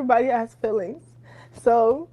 everybody has feelings. So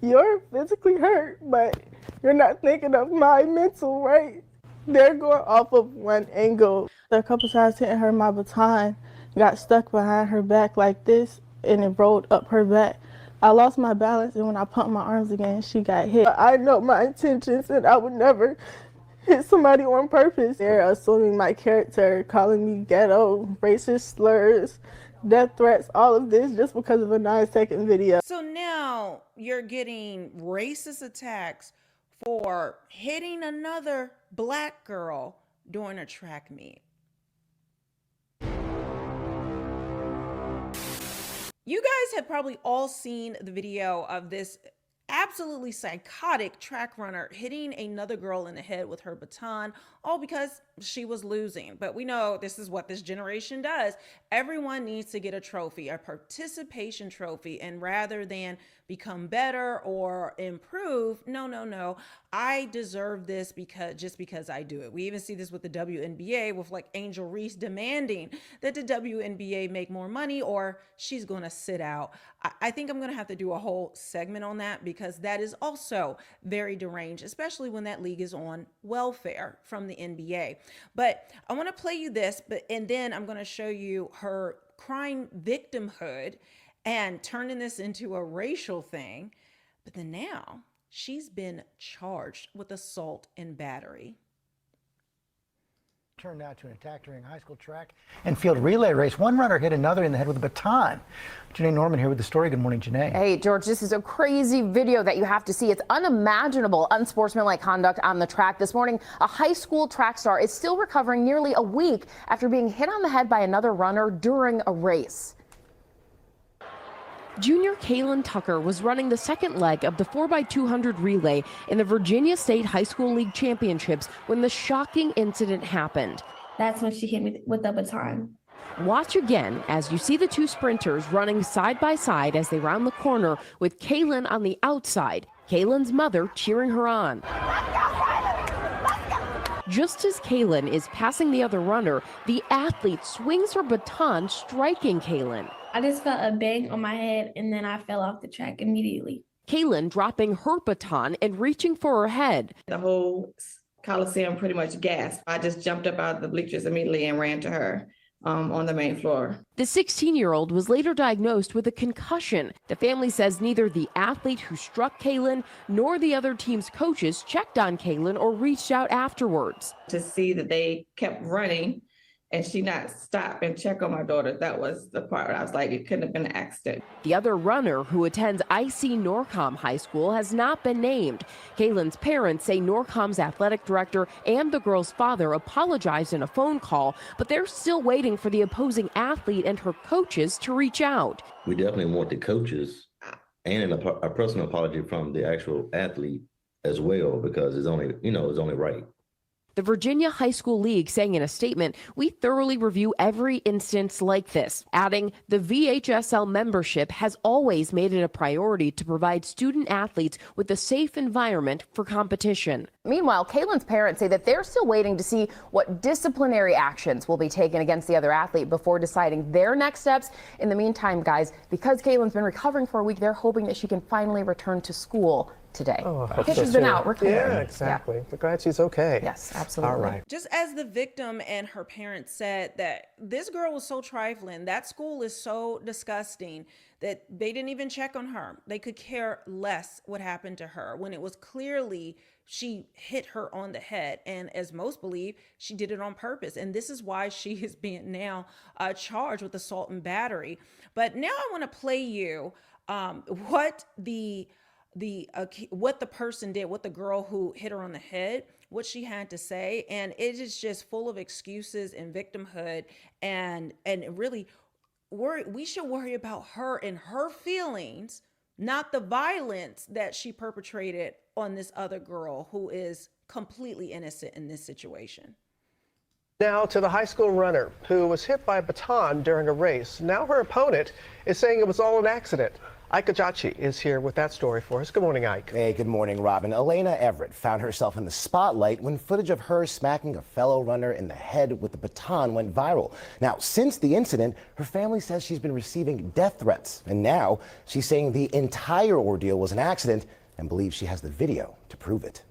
you're physically hurt, but you're not thinking of my mental, right? They're going off of one angle. A couple times hitting her, my baton got stuck behind her back like this, and it rolled up her back. I lost my balance, and when I pumped my arms again, she got hit. I know my intentions, and I would never hit somebody on purpose. They're assuming my character, calling me ghetto, racist slurs, death threats, all of this just because of a 9-second video. So now you're getting racist attacks for hitting another black girl during a track meet. You guys have probably all seen the video of this absolutely psychotic track runner hitting another girl in the head with her baton, all because she was losing. But we know this is what this generation does. Everyone needs to get a trophy, a participation trophy, and rather than become better or improve, no, I deserve this just because I do it. We even see this with the WNBA, with like Angel Reese demanding that the WNBA make more money or she's going to sit out. I think I'm going to have to do a whole segment on that, because that is also very deranged, especially when that league is on welfare from the NBA. But I want to play you this, and then I'm going to show you her crime victimhood and turning this into a racial thing. But then now she's been charged with assault and battery. Turned out to an attack during a high school track and field relay race. One runner hit another in the head with a baton. Janae Norman here with the story. Good morning, Janae. Hey, George, this is a crazy video that you have to see. It's unimaginable, unsportsmanlike conduct on the track. This morning, a high school track star is still recovering nearly a week after being hit on the head by another runner during a race. Junior Kaylin Tucker was running the second leg of the 4x200 relay in the Virginia State High School League Championships when the shocking incident happened. That's when she hit me with the baton. Watch again as you see the two sprinters running side by side as they round the corner with Kaylin on the outside, Kaylin's mother cheering her on. Just as Kaylin is passing the other runner, the athlete swings her baton, striking Kaylin. I just felt a bang on my head, and then I fell off the track immediately. Kaylin dropping her baton and reaching for her head. The whole Coliseum pretty much gasped. I just jumped up out of the bleachers immediately and ran to her on the main floor. The 16-year-old was later diagnosed with a concussion. The family says neither the athlete who struck Kaylin nor the other team's coaches checked on Kaylin or reached out afterwards. To see that they kept running and she not stop and check on my daughter, that was the part where I was like, it couldn't have been an accident. The other runner, who attends IC Norcom High School, has not been named. Kaylin's parents say Norcom's athletic director and the girl's father apologized in a phone call, but they're still waiting for the opposing athlete and her coaches to reach out. We definitely want the coaches and a personal apology from the actual athlete as well, because it's only, it's only right. The Virginia High School League saying in a statement, "We thoroughly review every instance like this," adding, "The VHSL membership has always made it a priority to provide student athletes with a safe environment for competition." Meanwhile, Kaylin's parents say that they're still waiting to see what disciplinary actions will be taken against the other athlete before deciding their next steps. In the meantime, guys, because Kaylin's been recovering for a week, they're hoping that she can finally return to school today. Oh, I think she's been out recovering. Yeah, exactly. Yeah. But glad she's okay. Yes, absolutely. All right. Just as the victim and her parents said that this girl was so trifling, that school is so disgusting that they didn't even check on her. They could care less what happened to her when it was clearly she hit her on the head. And as most believe, she did it on purpose. And this is why she is being now charged with assault and battery. But now I want to play you what the person did, what the girl who hit her on the head, what she had to say. And it is just full of excuses and victimhood, and really we should worry about her and her feelings, not the violence that she perpetrated on this other girl who is completely innocent in this situation. Now to the high school runner who was hit by a baton during a race. Now her opponent is saying it was all an accident. Ike Ajachi is here with that story for us. Good morning, Ike. Hey, good morning, Robin. Alaila Everett found herself in the spotlight when footage of her smacking a fellow runner in the head with a baton went viral. Now, since the incident, her family says she's been receiving death threats. And now she's saying the entire ordeal was an accident and believes she has the video to prove it.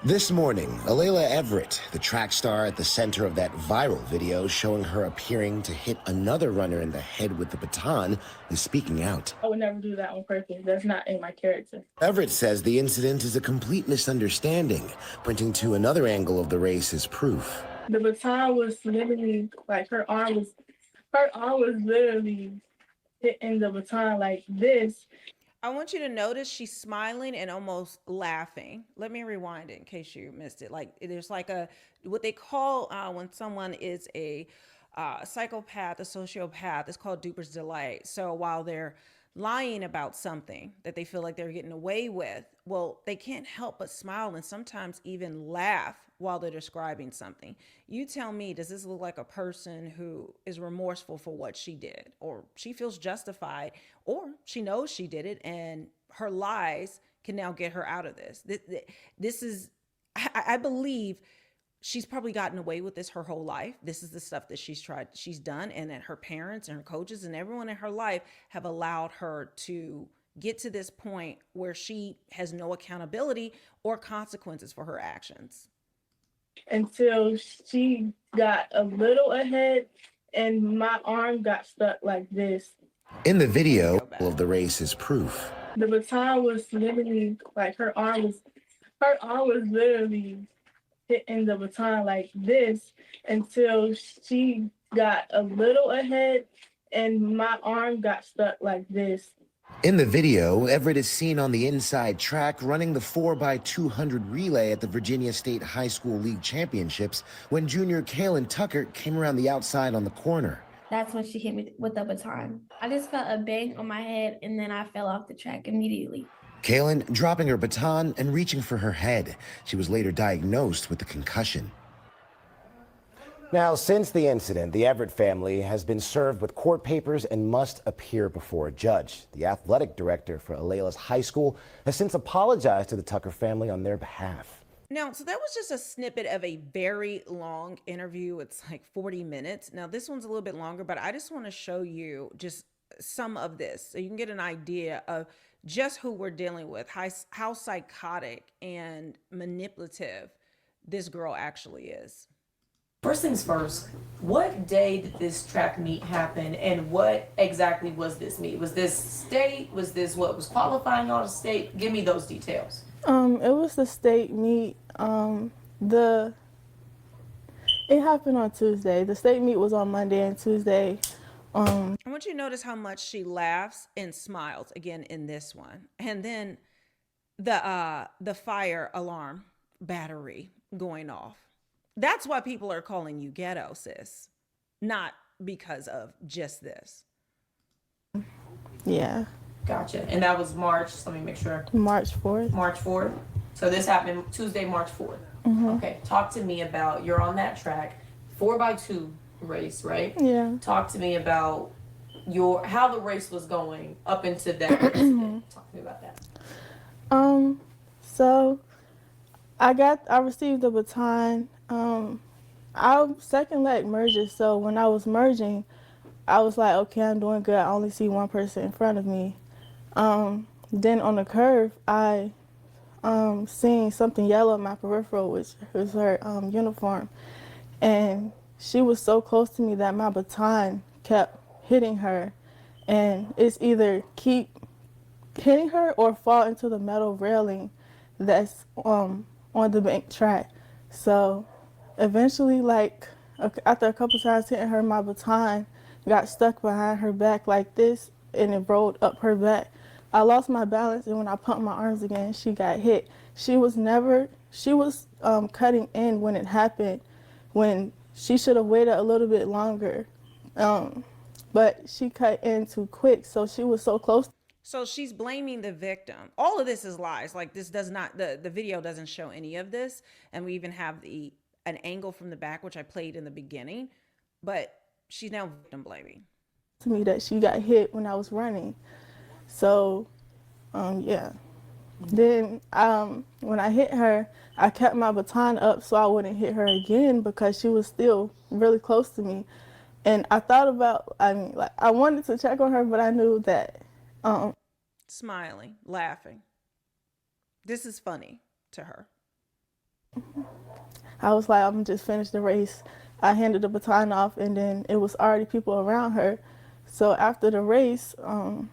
This morning, Alaila Everett, the track star at the center of that viral video showing her appearing to hit another runner in the head with the baton, is speaking out. I would never do that on purpose. That's not in my character. Everett says the incident is a complete misunderstanding, pointing to another angle of the race as proof. The baton was literally like her arm was literally hitting the baton like this. I want you to notice she's smiling and almost laughing. Let me rewind it in case you missed it. Like there's like what they call when someone is a psychopath, a sociopath, it's called duper's delight. So while they're lying about something that they feel like they're getting away with, well, they can't help but smile and sometimes even laugh while they're describing something. You tell me, does this look like a person who is remorseful for what she did, or she feels justified, or she knows she did it and her lies can now get her out of this? This is, I believe she's probably gotten away with this her whole life. This is the stuff that she's done, and that her parents and her coaches and everyone in her life have allowed her to get to this point where she has no accountability or consequences for her actions. Until she got a little ahead and my arm got stuck like this. In the video of the race is proof. The baton was literally like her arm was literally hitting the baton like this until she got a little ahead and my arm got stuck like this. In the video, Everett is seen on the inside track running the 4x200 relay at the Virginia State High School League Championships when junior Kaylin Tucker came around the outside on the corner. That's when she hit me with the baton. I just felt a bang on my head and then I fell off the track immediately. Kaylin dropping her baton and reaching for her head. She was later diagnosed with a concussion. Now, since the incident, the Everett family has been served with court papers and must appear before a judge. The athletic director for Alaila's high school has since apologized to the Tucker family on their behalf. Now, so that was just a snippet of a very long interview. It's like 40 minutes. Now, this one's a little bit longer, but I just want to show you just some of this so you can get an idea of just who we're dealing with, how psychotic and manipulative this girl actually is. First things first, what day did this track meet happen and what exactly was this meet? Was this state? Was this what was qualifying on the state? Give me those details. It was the state meet. It happened on Tuesday. The state meet was on Monday and Tuesday. I want you to notice how much she laughs and smiles again in this one. And then the fire alarm battery going off. That's why people are calling you ghetto, sis. Not because of just this. Yeah. Gotcha. And that was March, let me make sure. March 4th. March 4th. So this happened Tuesday, March 4th. Mm-hmm. Okay. Talk to me about, you're on that track, 4x2 race, right? Yeah. Talk to me about how the race was going up into that incident. Talk to me about that. So I received the baton. Our second leg merges, so when I was merging, I was like, okay, I'm doing good. I only see one person in front of me. Then on the curve, I seen something yellow in my peripheral, which was her uniform. And she was so close to me that my baton kept hitting her. And it's either keep hitting her or fall into the metal railing that's on the bank track. So eventually, like after a couple times hitting her, my baton got stuck behind her back like this and it rolled up her back. I lost my balance, and when I pumped my arms again, she got hit. She was cutting in when it happened, when she should have waited a little bit longer. But she cut in too quick, so she was so close. So she's blaming the victim. All of this is lies. Like this does not, the video doesn't show any of this. And we even have an angle from the back, which I played in the beginning, but she's now victim blaming. To me that she got hit when I was running. So, yeah. Then when I hit her, I kept my baton up so I wouldn't hit her again because she was still really close to me. And I thought about, I wanted to check on her, but I knew that. Smiling, laughing. This is funny to her. I was like, I'm just finish the race. I handed the baton off, and then it was already people around her. So after the race, I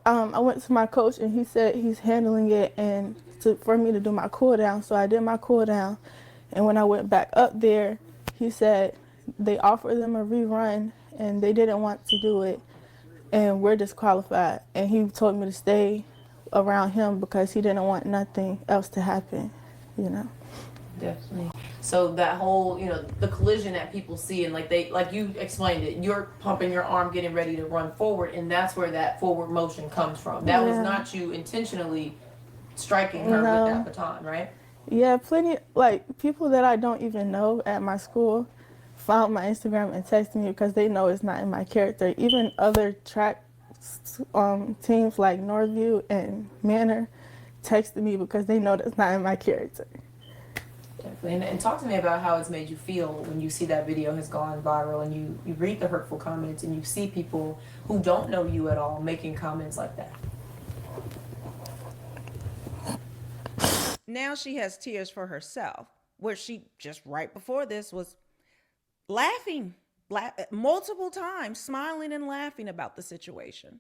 went to my coach, and he said he's handling it and for me to do my cool down. So I did my cool down, and when I went back up there, he said they offered them a rerun, and they didn't want to do it, and we're disqualified. And he told me to stay around him because he didn't want nothing else to happen, you know. Definitely. So that whole, the collision that people see, and like you explained it, you're pumping your arm, getting ready to run forward, and that's where that forward motion comes from. That was not you intentionally striking her with that baton, right? Yeah, plenty, like people that I don't even know at my school found my Instagram and texted me because they know it's not in my character. Even other track teams like Northview and Manor texted me because they know that's not in my character. Definitely. And talk to me about how it's made you feel when you see that video has gone viral and you read the hurtful comments and you see people who don't know you at all making comments like that. Now she has tears for herself, where she just right before this was laughing multiple times, smiling and laughing about the situation.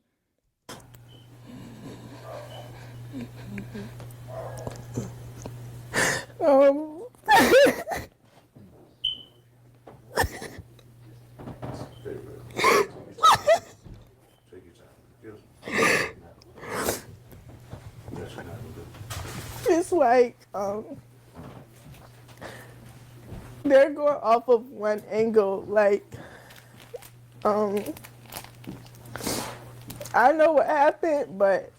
It's like they're going off of one angle. Like I know what happened, but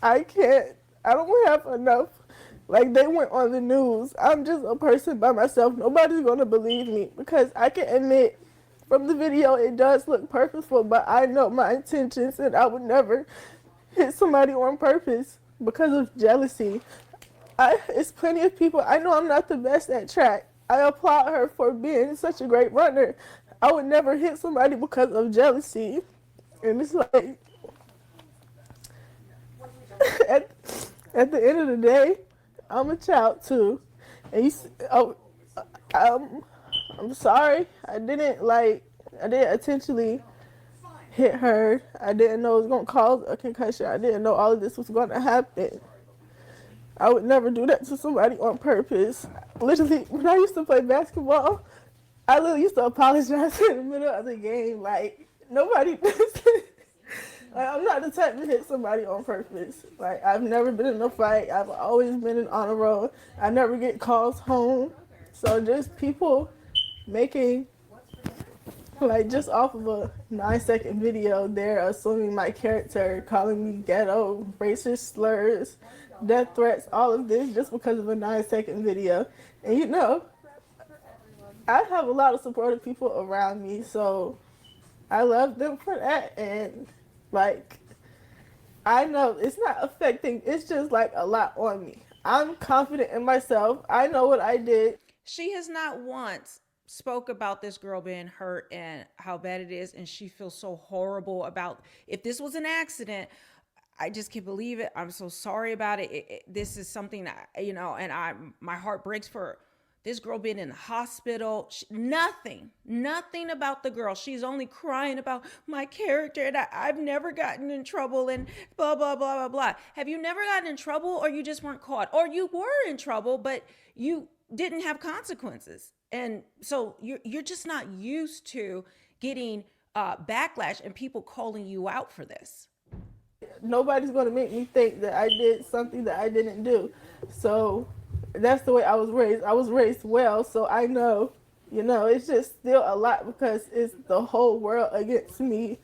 I don't have enough. Like, they went on the news. I'm just a person by myself. Nobody's going to believe me because I can admit from the video it does look purposeful, but I know my intentions and I would never hit somebody on purpose because of jealousy. It's plenty of people. I know I'm not the best at track. I applaud her for being such a great runner. I would never hit somebody because of jealousy. And it's like, at the end of the day, I'm a child too. And I'm sorry. I didn't intentionally hit her. I didn't know it was going to cause a concussion. I didn't know all of this was going to happen. I would never do that to somebody on purpose. Literally, when I used to play basketball, I literally used to apologize in the middle of the game. Like, nobody does it. Like, I'm not the type to hit somebody on purpose. Like, I've never been in a fight. I've always been in on a road. I never get calls home. So just people making, like, just off of a 9-second video, they're assuming my character, calling me ghetto, racist slurs, death threats, all of this just because of a 9-second video. And I have a lot of supportive people around me, so I love them for that. And like, I know it's not affecting, it's just like a lot on me. I'm confident in myself. I know what I did. She has not once spoke about this girl being hurt and how bad it is, and she feels so horrible about if this was an accident. I just can't believe it. I'm so sorry about it. This is something that, and my heart breaks for this girl being in the hospital. Nothing about the girl. She's only crying about my character, and I've never gotten in trouble and blah, blah, blah, blah, blah. Have you never gotten in trouble, or you just weren't caught? Or you were in trouble, but you didn't have consequences. And so you're just not used to getting backlash and people calling you out for this. Nobody's going to make me think that I did something that I didn't do. So that's the way I was raised. I was raised well, so I know, it's just still a lot because it's the whole world against me.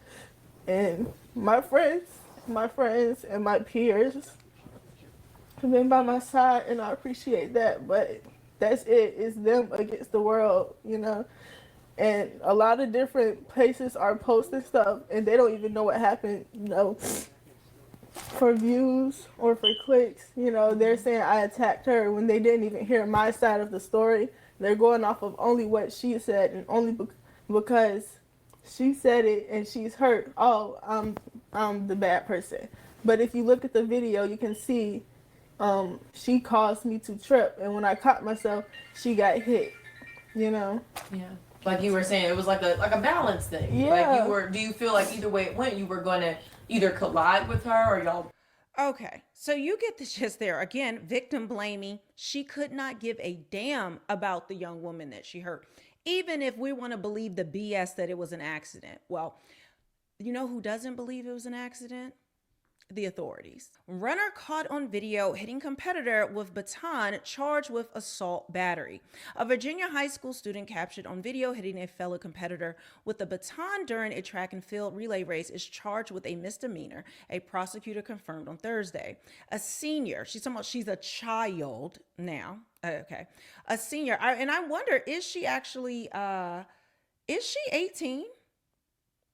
And my friends and my peers have been by my side, and I appreciate that. But that's it. It's them against the world, And a lot of different places are posting stuff, and they don't even know what happened, for views or for clicks. They're saying I attacked her when they didn't even hear my side of the story. They're going off of only what she said, and only because she said it and she's hurt. Oh, I'm the bad person. But if you look at the video, you can see she caused me to trip, and when I caught myself, she got hit. Yeah. Like you were saying, it was like a balance thing. Yeah. Like do you feel like either way it went, you were going to either collide with her or y'all? Okay, so you get the gist there. Again, victim blaming. She could not give a damn about the young woman that she hurt. Even if we want to believe the BS that it was an accident. Well, you know who doesn't believe it was an accident? The authorities. Runner caught on video hitting competitor with baton, charged with assault battery. A Virginia high school student captured on video hitting a fellow competitor with a baton during a track and field relay race is charged with a misdemeanor, a prosecutor confirmed on Thursday. A senior, she's a child now. Okay. A senior. And I wonder, is she actually, is she 18?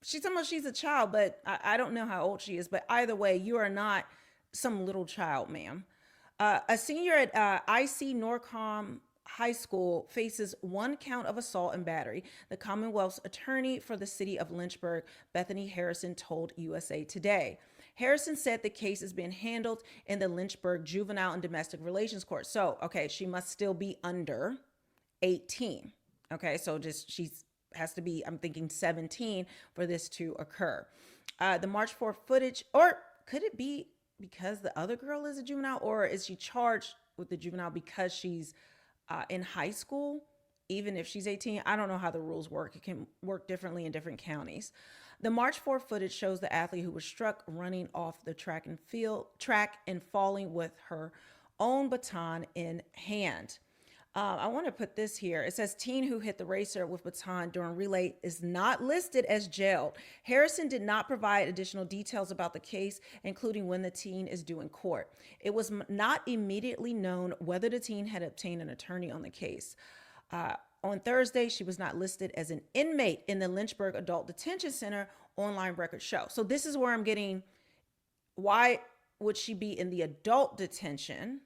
She's talking about she's a child, but I don't know how old she is. But either way, you are not some little child, ma'am. A senior at IC Norcom High School faces 1 count of assault and battery. The Commonwealth's attorney for the city of Lynchburg, Bethany Harrison, told USA Today. Harrison said the case is being handled in the Lynchburg Juvenile and Domestic Relations Court. So, okay, she must still be under 18. Okay, so she's has to be, I'm thinking 17 for this to occur. The March 4 footage, or could it be because the other girl is a juvenile, or is she charged with the juvenile because she's in high school, even if she's 18? I don't know how the rules work. It can work differently in different counties. The March 4 footage shows the athlete who was struck running off the track and falling with her own baton in hand. I want to put this here. It says teen who hit the racer with baton during relay is not listed as jailed. Harrison did not provide additional details about the case, including when the teen is due in court. It was not immediately known whether the teen had obtained an attorney on the case. On Thursday, she was not listed as an inmate in the Lynchburg Adult Detention Center online records show. So this is where I'm getting, why would she be in the adult detention,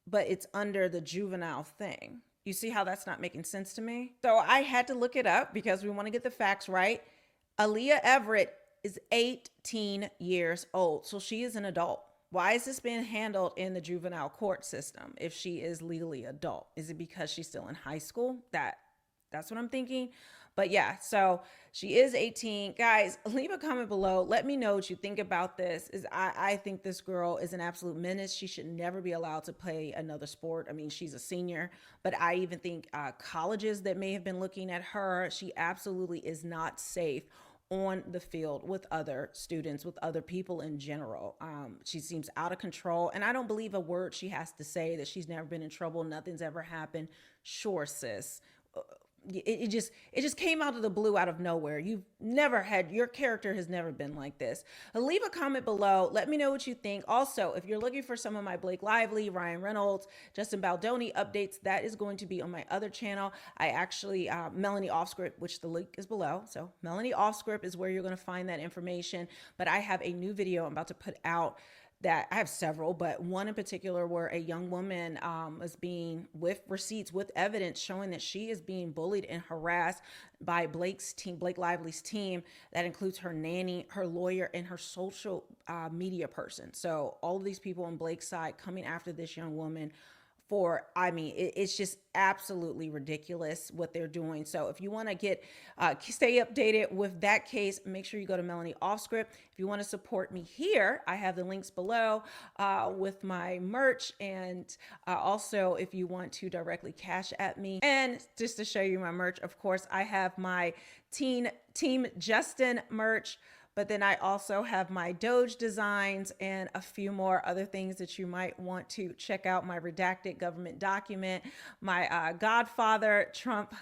but it's under the juvenile thing? You see how that's not making sense to me? So I had to look it up because we want to get the facts right. Alaila Everett is 18 years old, so she is an adult. Why is this being handled in the juvenile court system if she is legally adult? Is it because she's still in high school? That's what I'm thinking. But yeah, so she is 18. Guys, leave a comment below. Let me know what you think about this. I think this girl is an absolute menace. She should never be allowed to play another sport. I mean, she's a senior, but I even think colleges that may have been looking at her, she absolutely is not safe on the field with other students, with other people in general. She seems out of control, and I don't believe a word she has to say that she's never been in trouble. Nothing's ever happened. Sure, sis. It just came out of the blue, out of nowhere. Your character has never been like this. Leave a comment below. Let me know what you think. Also, if you're looking for some of my Blake Lively, Ryan Reynolds, Justin Baldoni updates, that is going to be on my other channel. I actually, Melanie Offscript, which the link is below. So Melanie Offscript is where you're going to find that information. But I have a new video I'm about to put out that I have several, but one in particular where a young woman is being, with receipts, with evidence showing that she is being bullied and harassed by Blake's team, Blake Lively's team. That includes her nanny, her lawyer, and her social media person. So all of these people on Blake's side coming after this young woman for, I mean, it's just absolutely ridiculous what they're doing. So if you want to stay updated with that case, make sure you go to Melanie Offscript. If you want to support me here, I have the links below with my merch. And also, if you want to directly cash at me. And just to show you my merch, of course, I have my Team Justin merch. But then I also have my Doge designs and a few more other things that you might want to check out. My redacted government document, my Godfather Trump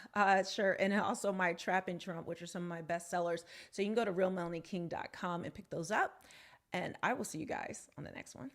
shirt, and also my Trapping Trump, which are some of my best sellers. So you can go to realmelanieking.com and pick those up. And I will see you guys on the next one.